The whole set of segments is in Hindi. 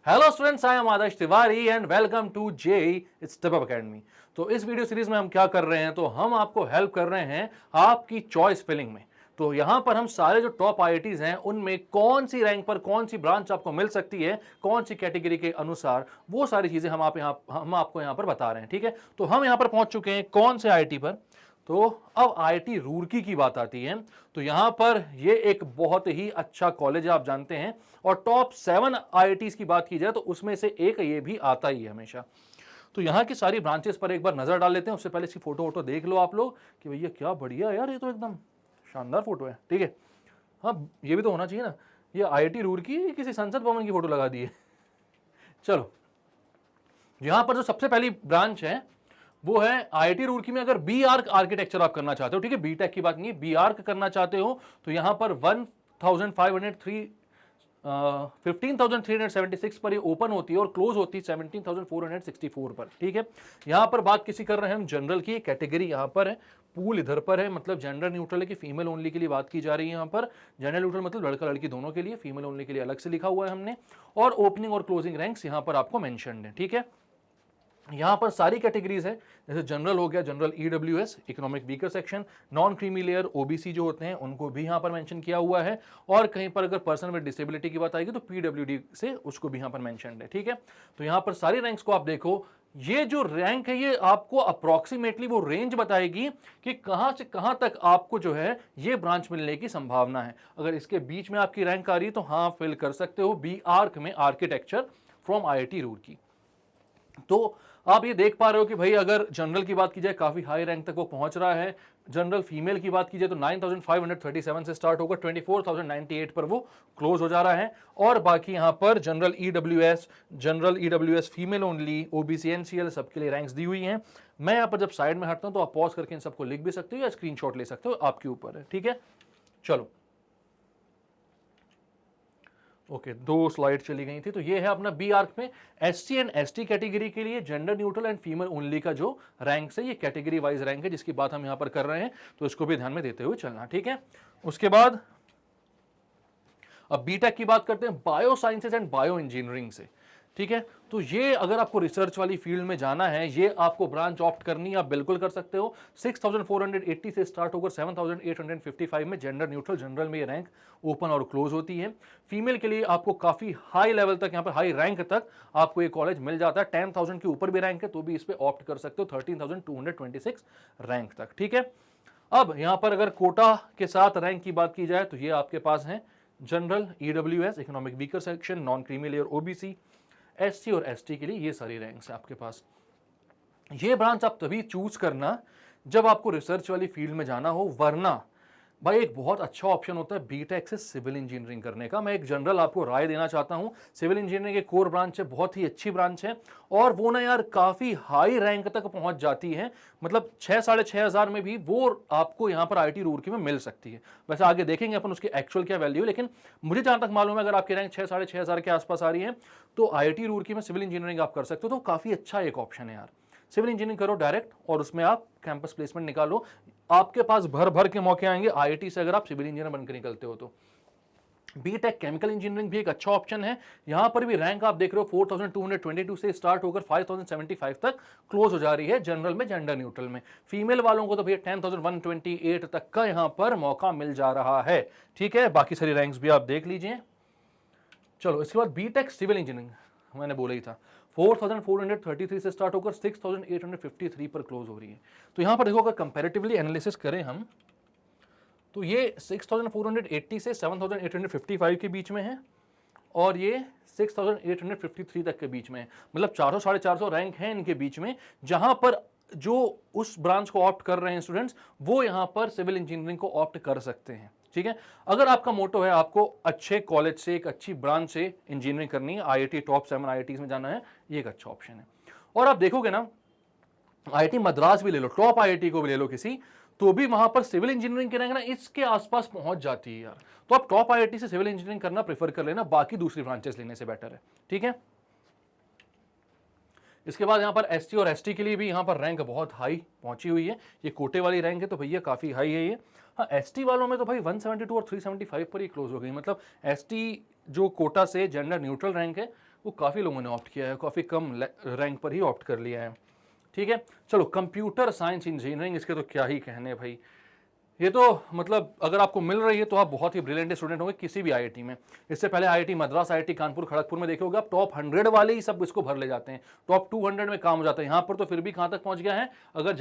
Hello students, I am Adarsh Tiwari and welcome to JEE step up academy. तो इस वीडियो सीरीज में हम क्या कर रहे हैं, तो हम आपको हेल्प कर रहे हैं आपकी चॉइस फिलिंग में। तो यहां पर हम सारे जो टॉप आईआईटीज हैं उनमें कौन सी रैंक पर कौन सी ब्रांच आपको मिल सकती है, कौन सी कैटेगरी के अनुसार, वो सारी चीजें हम आपको यहां पर बता रहे हैं। ठीक है, तो हम यहां पर पहुंच चुके हैं कौन से आईआईटी पर। तो अब आईआईटी रुड़की की बात आती है, तो यहां पर ये एक बहुत ही अच्छा कॉलेज है, आप जानते हैं। और टॉप 7 आईआईटीज की बात की जाए तो उसमें से एक ये भी आता ही है हमेशा। तो यहाँ की सारी ब्रांचेस पर एक बार नजर डाल लेते हैं। उससे पहले इसकी फोटो वोटो देख लो आप लोग कि भैया क्या बढ़िया यार, ये तो एकदम शानदार फोटो है। ठीक है, हाँ ये भी तो होना चाहिए ना, ये आईआईटी रुड़की किसी संसद भवन की फोटो लगा दी है। चलो, यहां पर जो सबसे पहली ब्रांच है वो है आईआईटी रुड़की में। अगर बी आर्क आर्किटेक्चर आप करना चाहते हो, ठीक है, बीटेक की बात नहीं है, बी आर्क करना चाहते हो तो यहां पर 15,376 पर ये ओपन होती है और क्लोज होती है 17,464 पर। ठीक है, यहां पर बात किसी कर रहे हैं हम जनरल की, कैटेगरी यहां पर है, पूल इधर पर है, मतलब जेंडर न्यूट्रल है कि फीमेल ओनली के लिए बात की जा रही है। यहां पर जेंडर न्यूट्रल मतलब लड़का लड़की दोनों के लिए, फीमेल ओनली के लिए अलग से लिखा हुआ है हमने। और ओपनिंग और क्लोजिंग रैंक्स यहां पर आपको मेंशन्ड है। ठीक है, यहां पर सारी कैटेगरीज है, जैसे जनरल हो गया, general EWS economic weaker section, non creamy layer OBC जो होते हैं उनको भी यहां पर मेंशन किया हुआ है। और कहीं पर अगर पर्सन विद डिसेबिलिटी की बात आएगी तो पीडब्ल्यूडी से उसको भी यहां पर मेंशन है। ठीक है, तो यहां पर सारी रैंक्स को आप देखो, ये जो रैंक है ये आपको अप्रोक्सीमेटली वो रेंज बताएगी कि कहां से कहां तक आपको जो है ये ब्रांच मिलने की संभावना है। अगर इसके बीच में आपकी रैंक आ रही है तो हाँ फिल कर सकते हो बी आर्क में आर्किटेक्चर फ्रॉम आईआईटी रुड़की। तो आप ये देख पा रहे हो कि भाई अगर जनरल की बात की जाए काफी हाई रैंक तक वो पहुंच रहा है। जनरल फीमेल की बात की जाए तो 9,537 से स्टार्ट होकर 24,098 पर वो क्लोज हो जा रहा है। और बाकी यहां पर general EWS female only, OBC NCL सबके लिए रैंक्स दी हुई हैं। मैं यहां पर जब साइड में हटता हूं तो आप पॉज करके इन सबको लिख भी सकते हो या स्क्रीनशॉट ले सकते हो, आपके ऊपर है। ठीक है, चलो ओके, दो स्लाइड चली गई थी। तो ये है अपना बी आर्क में एससी एंड एसटी कैटेगरी के लिए gender neutral and female only का जो रैंक है, ये कैटेगरी वाइज रैंक है जिसकी बात हम यहां पर कर रहे हैं, तो इसको भी ध्यान में देते हुए चलना। ठीक है, उसके बाद अब बीटेक की बात करते हैं bio sciences and bio engineering से। ठीक है, तो ये अगर आपको रिसर्च वाली फील्ड में जाना है, ये आपको ब्रांच ऑप्ट करनी है, आप बिल्कुल कर सकते हो। 6,480 से स्टार्ट होकर 7,855 में जेंडर न्यूट्रल जनरल में ये रैंक ओपन और क्लोज होती है। फीमेल के लिए आपको काफी हाई लेवल तक, यहाँ पर हाई रैंक तक आपको ये कॉलेज मिल जाता है। 10,000 के ऊपर भी रैंक है तो भी इस पे ऑप्ट कर सकते हो, 13,226 रैंक तक। ठीक है, अब यहां पर अगर कोटा के साथ रैंक की बात की जाए तो ये आपके पास है general EWS economic weaker section, non creamy layer OBC, SC और एसटी के लिए ये सारी रैंक्स है आपके पास। ये ब्रांच आप तभी चूज करना जब आपको रिसर्च वाली फील्ड में जाना हो, वरना भाई एक बहुत अच्छा ऑप्शन होता है बीटेक से सिविल इंजीनियरिंग करने का। मैं एक जनरल आपको राय देना चाहता हूं, सिविल इंजीनियरिंग एक कोर ब्रांच है, बहुत ही अच्छी ब्रांच है और वो ना यार काफी हाई रैंक तक पहुंच जाती है, मतलब 6,500 में भी वो आपको यहां पर आईआईटी रुड़की में मिल सकती है। वैसे आगे देखेंगे अपन उसकी एक्चुअल क्या वैल्यू है, लेकिन मुझे जहां तक मालूम है अगर आपकी रैंक 6,500 के आसपास आ रही है तो आईआईटी रुड़की में सिविल इंजीनियरिंग आप कर सकते हो। तो काफी अच्छा एक ऑप्शन है यार, सिविल इंजीनियरिंग करो डायरेक्ट और उसमें आप कैंपस प्लेसमेंट निकालो, आपके पास भर भर के मौके आएंगे आईआईटी से अगर आप सिविल इंजीनियर बनकर निकलते हो तो। बीटेक केमिकल इंजीनियरिंग भी एक अच्छा ऑप्शन है, यहां पर भी रैंक आप देख रहे हो 4,222 से स्टार्ट होकर 5,075 तक क्लोज हो जा रही है जनरल में, जेंडर न्यूट्रल में। फीमेल वालों को तो भैया 10,128 तक का यहां पर मौका मिल जा रहा है। ठीक है, बाकी सारी रैंक्स भी आप देख लीजिए। चलो इसके बाद बीटेक सिविल इंजीनियरिंग मैंने बोला ही था, 4,433 से स्टार्ट होकर 6,853 पर क्लोज हो रही है। तो यहां पर देखो अगर कंपैरेटिवली एनालिसिस करें हम तो ये 6,480 से 7,855 के बीच में है और ये 6,853 तक के बीच में है, मतलब 400 450 रैंक है इनके बीच में, जहां पर जो उस ब्रांच को ऑप्ट कर रहे हैं स्टूडेंट्स वो यहां पर सिविल इंजीनियरिंग को ऑप्ट कर सकते हैं। ठीक है, अगर आपका मोटो है आपको अच्छे कॉलेज से, एक अच्छी ब्रांच से इंजीनियरिंग करनी है, आईआईटी टॉप 7 आईआईटीज में जाना है, ये एक अच्छा ऑप्शन है। और आप देखोगे ना आईआईटी मद्रास भी ले लो, टॉप आईआईटी को भी ले लो किसी, तो भी वहां पर सिविल इंजीनियरिंग की रैंक ना इसके आसपास पहुंच जाती है यार। तो आप टॉप आईआईटी से सिविल इंजीनियरिंग करना प्रेफर कर लेना, बाकी दूसरी ब्रांचेस लेने से बेटर है। ठीक है, इसके बाद यहां पर एसटी और एसटी के लिए भी यहां पर रैंक बहुत हाई पहुंची हुई है, ये कोटे वाली रैंक है तो भैया काफी हाई है ये। हाँ, एसटी वालों में तो भाई 172 और 375 पर ही क्लोज हो गई, मतलब एसटी जो कोटा से जेंडर न्यूट्रल रैंक है वो काफ़ी लोगों ने ऑप्ट किया है, काफ़ी कम रैंक पर ही ऑप्ट कर लिया है। ठीक है, चलो कंप्यूटर साइंस इंजीनियरिंग, इसके तो क्या ही कहने भाई। ये तो मतलब अगर आपको मिल रही है तो आप बहुत ही ब्रिलियंट स्टूडेंट होंगे किसी भी आईआईटी में। इससे पहले आईआईटी मद्रास, आईआईटी कानपुर, खड़गपुर में देखे होगे आप, टॉप 100 वाले ही सब इसको भर ले जाते हैं, टॉप 200 में काम हो जाता है। यहाँ पर तो फिर भी कहाँ तक पहुंच गया है, अगर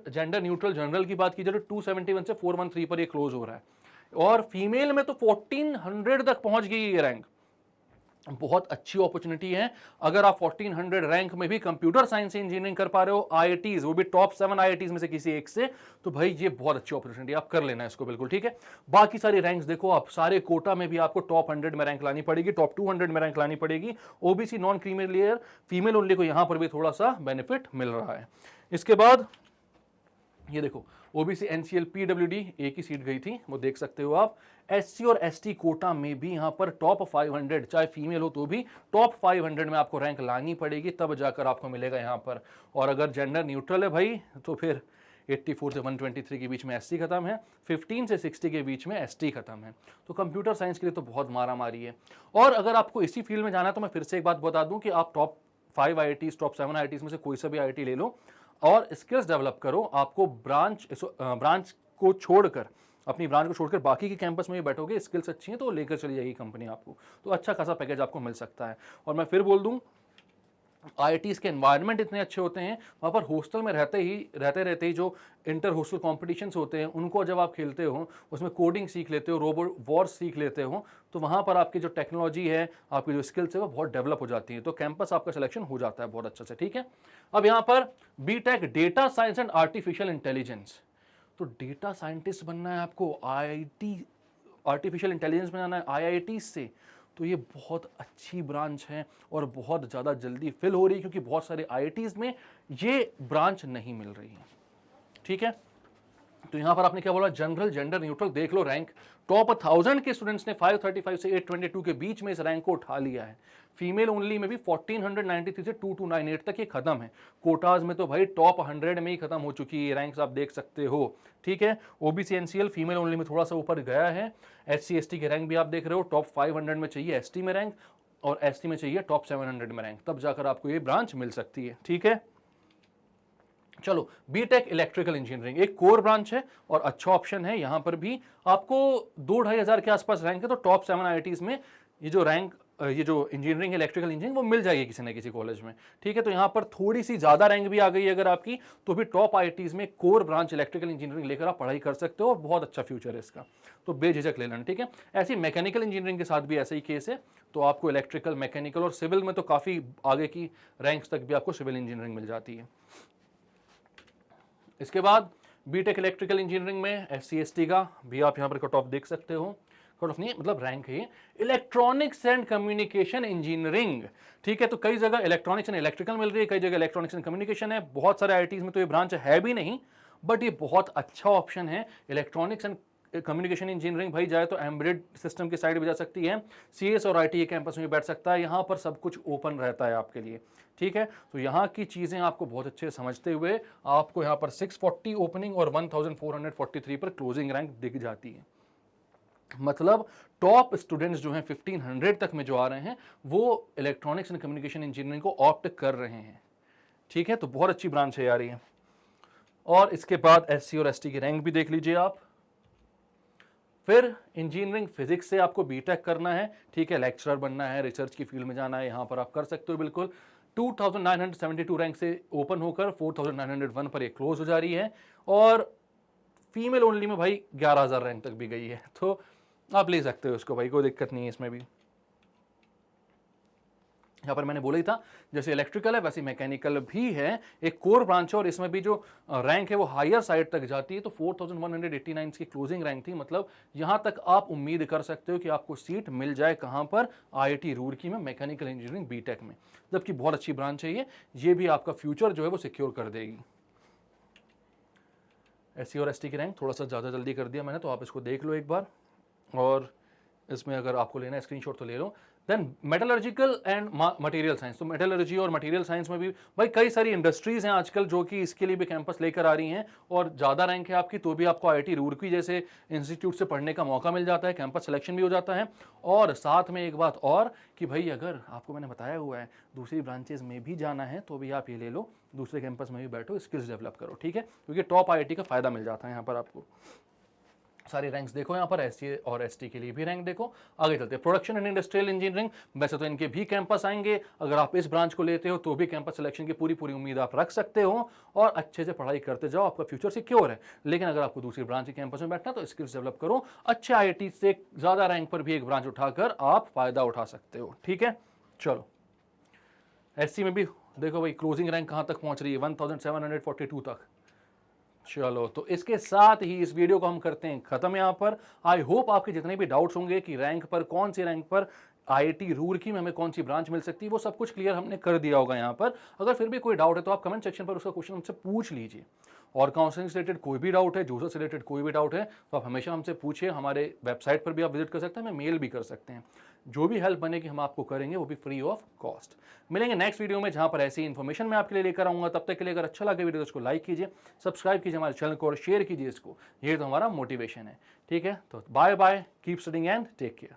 जेंडर न्यूट्रल जनरल की बात की जाए तो 271 से 413 पर ये क्लोज हो रहा है, और फीमेल में तो 1400 तक पहुंच गई ये रैंक। बहुत अच्छी अपॉर्चुनिटी है अगर आप 1400 रैंक में भी कंप्यूटर साइंस से इंजीनियरिंग कर पा रहे हो, आईआईटीज वो भी टॉप 7 आईआईटीज में से किसी एक से, तो भाई ये बहुत अच्छी अपॉर्चुनिटी, आप कर लेना इसको बिल्कुल। ठीक है, बाकी सारी रैंक्स देखो आप, सारे कोटा में भी आपको टॉप 100 में रैंक लानी पड़ेगी, टॉप 200 में रैंक लानी पड़ेगी। OBC non creamy layer female only को यहां पर भी थोड़ा सा बेनिफिट मिल रहा है। इसके बाद ये देखो ओबीसी एनसीएल पीडब्ल्यूडी एक ही सीट गई थी, वो देख सकते हो आप। एससी और एसटी कोटा में भी यहां पर टॉप 500, चाहे फीमेल हो तो भी टॉप 500 में आपको रैंक लानी पड़ेगी, तब जाकर आपको मिलेगा यहां पर। और अगर जेंडर न्यूट्रल है भाई तो फिर 84 से 123 के बीच में एससी खत्म है, 15 से 60 के बीच में एसटी खत्म है। तो कंप्यूटर साइंस के लिए तो बहुत मारा मारी है। और अगर आपको इसी फील्ड में जाना है तो मैं फिर से एक बात बता दूं कि आप टॉप 5 आईआईटीज, टॉप 7 आईआईटीज में से कोई सा भी आईआईटी ले लो और स्किल्स डेवलप करो। आपको ब्रांच को छोड़कर, अपनी ब्रांच को छोड़कर बाकी के कैंपस में भी बैठोगे, स्किल्स अच्छी हैं तो लेकर चली जाएगी कंपनी आपको, तो अच्छा खासा पैकेज आपको मिल सकता है। और मैं फिर बोल दूं, आईआईटीज के एनवायरनमेंट इतने अच्छे होते हैं, वहाँ पर हॉस्टल में रहते ही जो इंटर हॉस्टल कॉम्पिटिशन्स होते हैं उनको जब आप खेलते हो, उसमें कोडिंग सीख लेते हो, रोबोट वॉर सीख लेते हो, तो वहाँ पर आपकी जो टेक्नोलॉजी है, आपकी जो स्किल्स है वो बहुत डेवलप हो जाती है, तो कैंपस आपका सिलेक्शन हो जाता है बहुत अच्छा से। ठीक है, अब यहाँ पर BTech data science and artificial intelligence, तो डेटा साइंटिस्ट बनना है आपको, आईआईटी आर्टिफिशियल इंटेलिजेंस में जाना है आईआईटी से, तो ये बहुत अच्छी ब्रांच है और बहुत ज़्यादा जल्दी फिल हो रही है, क्योंकि बहुत सारे आईआईटीज़ में ये ब्रांच नहीं मिल रही है। ठीक है, तो यहां पर आपने क्या बोला, जनरल जेंडर न्यूट्रल, देख लो रैंक, टॉप 1000 के स्टूडेंट्स ने 535 से 822 के बीच में इस रैंक को उठा लिया है। फीमेल ओनली में भी 1493 से 2298 तक ये खत्म है। कोटाज में तो भाई टॉप 100 में ही खत्म हो चुकी है, रैंक्स आप देख सकते हो। ठीक है, ओबीसी एनसीएल फीमेल ओनली में थोड़ा सा ऊपर गया है। एससी एसटी के रैंक भी आप देख रहे हो, टॉप 500 में चाहिए एसटी में रैंक, और एसटी में चाहिए टॉप 700 में रैंक, तब जाकर आपको ये ब्रांच मिल सकती है। ठीक है, चलो बीटेक इलेक्ट्रिकल इंजीनियरिंग एक कोर ब्रांच है और अच्छा ऑप्शन है। यहां पर भी आपको 2-2,500 के आसपास रैंक है, तो टॉप 7 आईआईटीज में ये जो रैंक, ये जो इंजीनियरिंग इलेक्ट्रिकल इंजीनियरिंग वो मिल जाएगी किसी न किसी कॉलेज में। ठीक है, तो यहां पर थोड़ी सी ज्यादा रैंक भी आ गई अगर आपकी, तो भी टॉप आईआईटीज में कोर ब्रांच इलेक्ट्रिकल इंजीनियरिंग लेकर आप पढ़ाई कर सकते हो, और बहुत अच्छा फ्यूचर है इसका, तो बेझिझक ले लेना। ठीक है, ऐसी मैकेनिकल इंजीनियरिंग के साथ भी ऐसा ही केस है, तो आपको इलेक्ट्रिकल, मैकेनिकल और सिविल में तो काफी आगे की रैंक्स तक भी आपको सिविल इंजीनियरिंग मिल जाती है। इसके बाद बीटेक इलेक्ट्रिकल इंजीनियरिंग में एससी एसटी का भी आप यहां पर कट ऑफ देख सकते हो, कट ऑफ नहीं मतलब रैंक है। इलेक्ट्रॉनिक्स एंड कम्युनिकेशन इंजीनियरिंग, ठीक है, तो कई जगह इलेक्ट्रॉनिक्स एंड इलेक्ट्रिकल मिल रही है, कई जगह इलेक्ट्रॉनिक्स एंड कम्युनिकेशन है, बहुत सारे आईआईटीज में तो ये ब्रांच है भी नहीं, बट ये बहुत अच्छा ऑप्शन है। इलेक्ट्रॉनिक्स एंड कम्युनिकेशन इंजीनियरिंग भाई जाए तो एम्बेडेड सिस्टम की साइड भी जा सकती है, सीएस और आईटी कैंपस में बैठ सकता है, यहाँ पर सब कुछ ओपन रहता है आपके लिए। ठीक है, तो यहाँ की चीज़ें आपको बहुत अच्छे समझते हुए आपको यहाँ पर 640 ओपनिंग और 1443 पर क्लोजिंग रैंक दिख जाती है। मतलब टॉप स्टूडेंट्स जो हैं 1500 तक में जो आ रहे हैं वो इलेक्ट्रॉनिक्स एंड कम्युनिकेशन इंजीनियरिंग को ऑप्ट कर रहे हैं। ठीक है, तो बहुत अच्छी ब्रांच है यार ये। और इसके बाद एससी और एसटी की रैंक भी देख लीजिए आप। फिर इंजीनियरिंग फिजिक्स से आपको बीटेक करना है, ठीक है, लेक्चरर बनना है, रिसर्च की फील्ड में जाना है, यहां पर आप कर सकते हो बिल्कुल। 2972 रैंक से ओपन होकर 4901 पर ये क्लोज हो जा रही है, और फीमेल ओनली में भाई 11,000 रैंक तक भी गई है, तो आप ले सकते हो इसको भाई, कोई दिक्कत नहीं है इसमें भी। यहाँ पर मैंने बोला ही था जैसे इलेक्ट्रिकल है वैसे मैकेनिकल भी है, एक कोर ब्रांच है, और इसमें भी जो रैंक है वो हायर साइड तक जाती है, तो 4189 की क्लोजिंग रैंक थी। मतलब यहाँ तक आप उम्मीद कर सकते हो कि आपको सीट मिल जाए कहाँ पर, आईआईटी रुड़की में मैकेनिकल इंजीनियरिंग बीटेक में, जबकि बहुत अच्छी ब्रांच है ये भी आपका फ्यूचर जो है वो सिक्योर कर देगी। एससी और एसटी की रैंक थोड़ा सा ज़्यादा जल्दी कर दिया मैंने, तो आप इसको देख लो एक बार, और इसमें अगर आपको लेना है स्क्रीनशॉट तो ले लो। Then metallurgical and material science, तो मेटलर्जी और मटेरियल साइंस में भी भाई कई सारी इंडस्ट्रीज हैं आजकल जो कि इसके लिए भी कैंपस लेकर आ रही हैं, और ज़्यादा रैंक है आपकी तो भी आपको आईआईटी रूरकी जैसे इंस्टीट्यूट से पढ़ने का मौका मिल जाता है, कैंपस सिलेक्शन भी हो जाता है। और साथ में एक बात और कि भाई अगर आपको मैंने बताया हुआ है दूसरी ब्रांचेज में भी जाना है तो भी आप ये ले लो, दूसरे कैंपस में भी बैठो, स्किल्स डेवलप करो, ठीक है, क्योंकि टॉप आईआईटी का फायदा मिल जाता है यहाँ पर आपको। सारी रैंक्स देखो यहाँ पर, एससी और एसटी के लिए भी रैंक देखो। आगे चलते हैं प्रोडक्शन एंड इंडस्ट्रियल इंजीनियरिंग, वैसे तो इनके भी कैंपस आएंगे, अगर आप इस ब्रांच को लेते हो तो भी कैंपस सिलेक्शन की पूरी पूरी उम्मीद आप रख सकते हो, और अच्छे से पढ़ाई करते जाओ, आपका फ्यूचर सिक्योर है। लेकिन अगर आपको दूसरी ब्रांच के कैंपस में बैठना तो स्किल्स डेवलप करो, अच्छे आईआईटी से ज़्यादा रैंक पर भी एक ब्रांच उठाकर आप फायदा उठा सकते हो, ठीक है। चलो एससी में भी देखो भाई क्लोजिंग रैंक कहाँ तक पहुँच रही है, 1742 तक। चलो तो इसके साथ ही इस वीडियो को हम करते हैं खत्म यहाँ पर। आई होप आपके जितने भी डाउट्स होंगे कि रैंक पर कौन सी रैंक पर आईआईटी रूरकी में हमें कौन सी ब्रांच मिल सकती है वो सब कुछ क्लियर हमने कर दिया होगा यहाँ पर। अगर फिर भी कोई डाउट है तो आप कमेंट सेक्शन पर उसका क्वेश्चन हमसे पूछ लीजिए, और काउंसलिंग से रिलेटेड कोई भी डाउट है, जूसर से रिलेटेड कोई भी डाउट है तो आप हमेशा हमसे पूछिए। हमारे वेबसाइट पर भी आप विजिट कर सकते हैं, हमें मेल भी कर सकते हैं, जो भी हेल्प बनेगी हम आपको करेंगे, वो भी फ्री ऑफ कॉस्ट। मिलेंगे नेक्स्ट वीडियो में जहां पर ऐसी इन्फॉर्मेशन मैं आपके लिए लेकर आऊंगा। तब तक के लिए अगर अच्छा लगे वीडियो तो इसको लाइक कीजिए, सब्सक्राइब कीजिए हमारे चैनल को और शेयर कीजिए इसको, ये तो हमारा मोटिवेशन है, ठीक है। तो bye bye, keep studying and take care.